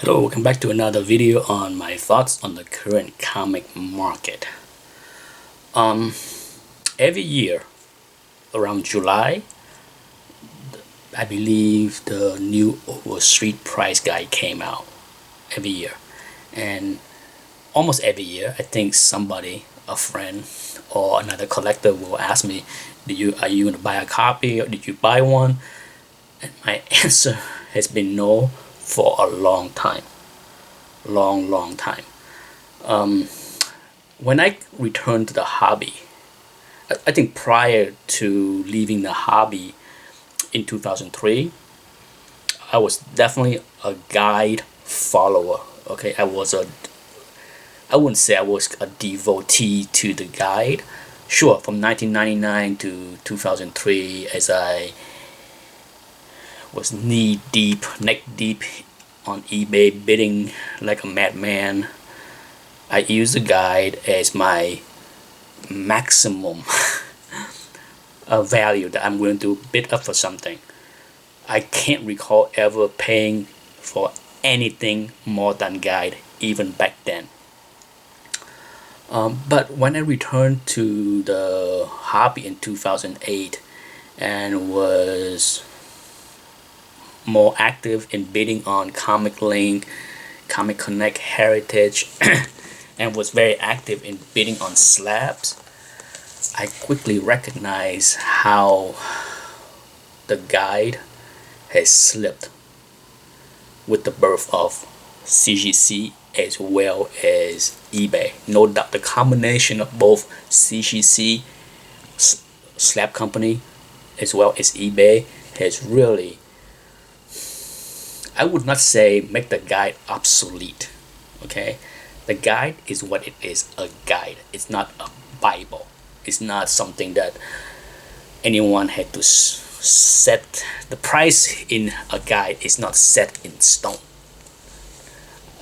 Hello, welcome back to another video on my thoughts on the current comic market. Um, every year around July, I believe the new Overstreet price guide came out every year, and almost every year, I think somebody, a friend or another collector, will ask me, are you going to buy a copy or did you buy one?" And my answer has been no for a long time. Long time. When I returned to the hobby, I think prior to leaving the hobby in 2003, I was definitely a guide follower. Okay, I wouldn't say I was a devotee to the guide. Sure, from 1999 to 2003, as I was knee deep, neck deep on eBay bidding like a madman, I used the guide as my maximum value that I'm willing to bid up for something. I can't recall ever paying for anything more than guide even back then. But when I returned to the hobby in 2008 and was more active in bidding on Comic Link, Comic Connect, Heritage, and was very active in bidding on slabs, I quickly recognized how the guide has slipped with the birth of CGC as well as eBay. No doubt the combination of both CGC, slab company, as well as eBay has really, I would not say make the guide obsolete. Okay, the guide is what it is, a guide. It's not a Bible. It's not something that anyone had to set. The price in a guide is not set in stone.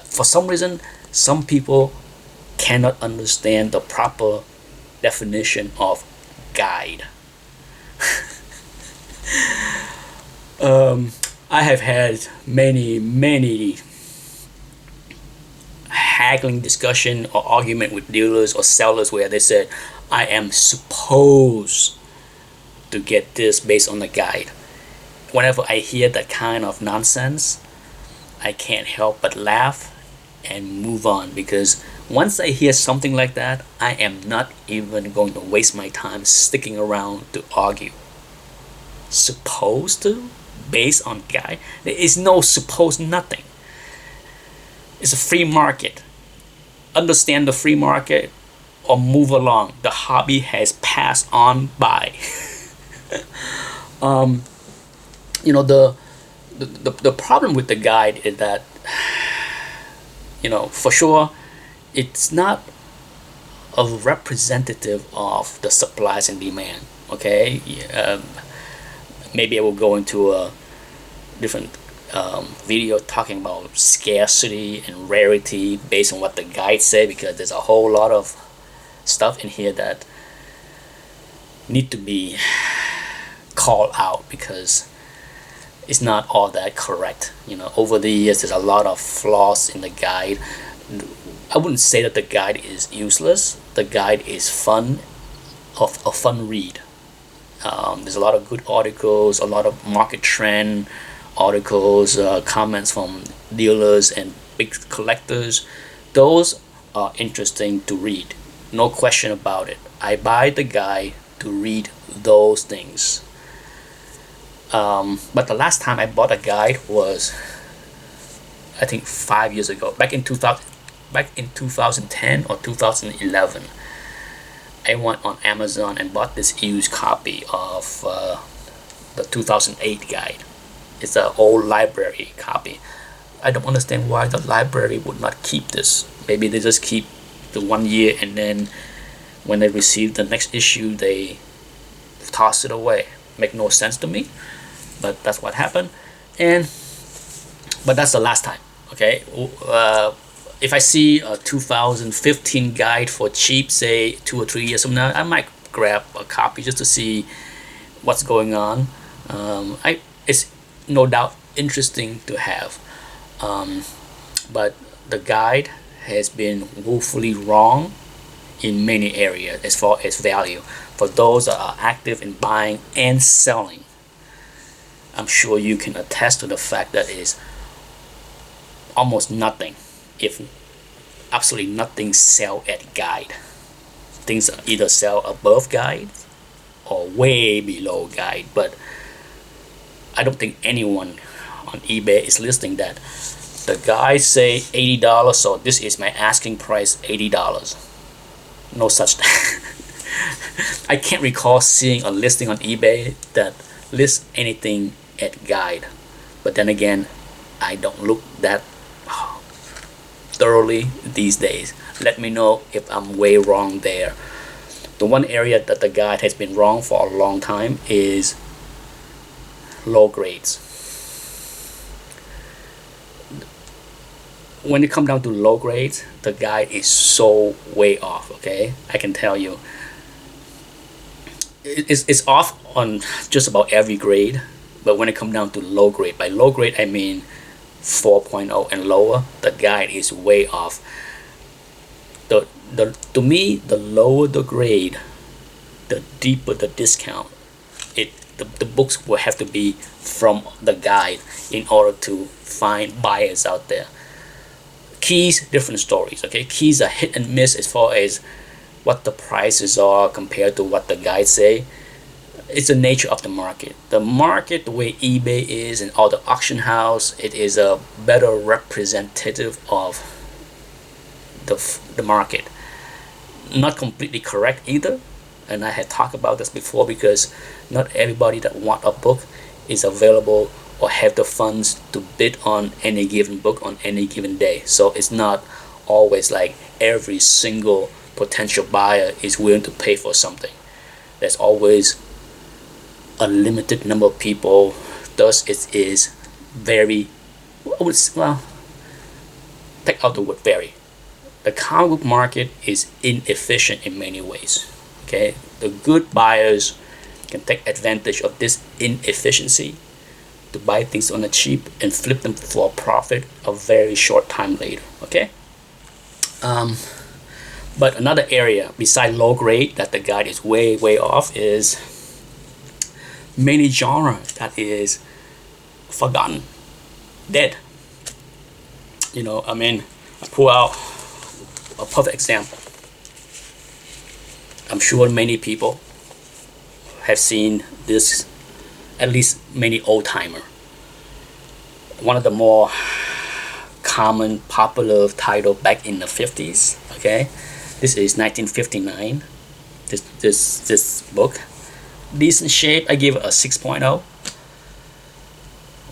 For some reason, some people cannot understand the proper definition of guide. I have had many haggling discussion or argument with dealers or sellers where they said, I am supposed to get this based on the guide. Whenever I hear that kind of nonsense, I can't help but laugh and move on, because once I hear something like that, I am not even going to waste my time sticking around to argue. Supposed to? Based on guide? There is no supposed nothing. It's a free market. Understand the free market or move along. The hobby has passed on by. The problem with the guide is that, for sure, it's not a representative of the supplies and demand. Okay, maybe I will go into a different video talking about scarcity and rarity based on what the guide say, because there's a whole lot of stuff in here that need to be called out because it's not all that correct. Over the years there's a lot of flaws in the guide. I wouldn't say that the guide is useless. The guide is fun, of a fun read. There's a lot of good articles, a lot of market trend articles, comments from dealers and big collectors. Those are interesting to read, no question about it. I buy the guide to read those things. But the last time I bought a guide was, I think, 5 years ago, back in 2010 or 2011. I went on Amazon and bought this used copy of the 2008 guide. It's an old library copy. I don't understand why the library would not keep this. Maybe they just keep the 1 year, and then when they receive the next issue, they toss it away. Make no sense to me, but that's what happened. But that's the last time. Okay. If I see a 2015 guide for cheap, say 2 or 3 years from now, I might grab a copy just to see what's going on. It's no doubt interesting to have. but the guide has been woefully wrong in many areas as far as value. For those that are active in buying and selling, I'm sure you can attest to the fact that it is almost nothing, if absolutely nothing, sell at guide. Things either sell above guide or way below guide, but I don't think anyone on eBay is listing that the guys say $80, so this is my asking price, $80. No such thing. I can't recall seeing a listing on eBay that lists anything at guide. But then again, I don't look that thoroughly these days. Let me know if I'm way wrong there. The one area that the guide has been wrong for a long time is low grades. When it comes down to low grades, the guide is so way off. Okay, I can tell you, it's off on just about every grade. But when it comes down to low grade, by low grade I mean 4.0 and lower, the guide is way off. To me, the lower the grade, the deeper the discount. The books will have to be from the guide in order to find buyers out there. Keys, different stories. Okay, keys are hit and miss as far as what the prices are compared to what the guides say. It's the nature of the market. The market, the way eBay is and all the auction house, it is a better representative of the market. Not completely correct either, and I had talked about this before, because not everybody that want a book is available or have the funds to bid on any given book on any given day. So it's not always like every single potential buyer is willing to pay for something. There's always a limited number of people. Thus it is very, well, take out the word very. The comic book market is inefficient in many ways. Okay, the good buyers can take advantage of this inefficiency to buy things on the cheap and flip them for a profit a very short time later. Okay, but another area beside low grade that the guide is way off is many genre that is forgotten, dead. I pull out a perfect example. I'm sure many people have seen this, at least many old timer. One of the more common popular title back in the 50s. Okay, this is 1959. This book, decent shape. I give it a 6.0.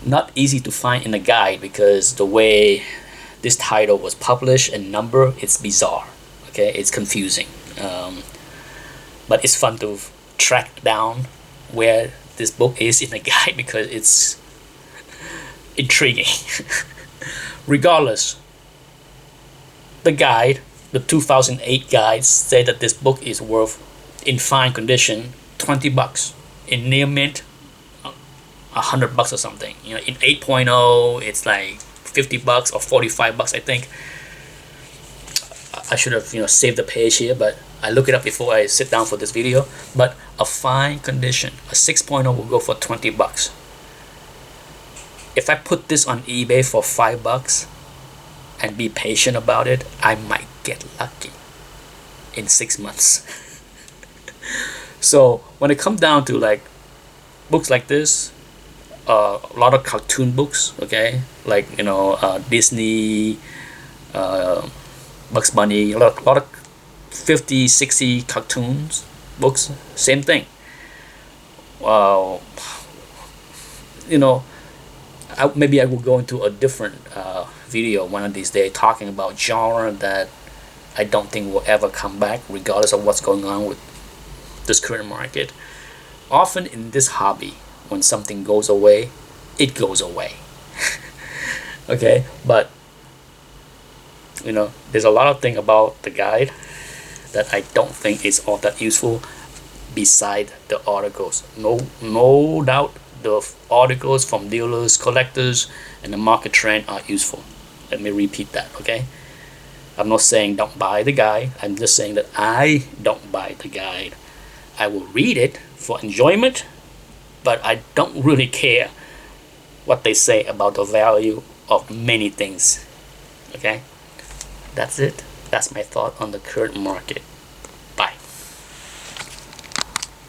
Not easy to find in a guide because the way this title was published and number, it's bizarre. Okay, it's confusing. But it's fun to track down where this book is in the guide because it's intriguing. Regardless, the guide, the 2008 guide, said that this book is worth, in fine condition, $20. In near mint, $100 or something. In 8.0, it's like $50 or $45, I think. I should have saved the page here, but I look it up before I sit down for this video. But a fine condition, a 6.0 will go for $20. If I put this on eBay for $5 and be patient about it, I might get lucky in 6 months. So when it comes down to like books like this, a lot of cartoon books, okay, like Disney, Bugs Bunny, a lot of 50, 60 cartoons books, same thing. Maybe I will go into a different video one of these days talking about genre that I don't think will ever come back regardless of what's going on with this current market. Often in this hobby, when something goes away, it goes away. Okay, but there's a lot of things about the guide that I don't think is all that useful beside the articles. No doubt the articles from dealers, collectors, and the market trend are useful. Let me repeat that, okay? I'm not saying don't buy the guide. I'm just saying that I don't buy the guide. I will read it for enjoyment, but I don't really care what they say about the value of many things. Okay? That's it. That's my thought on the current market.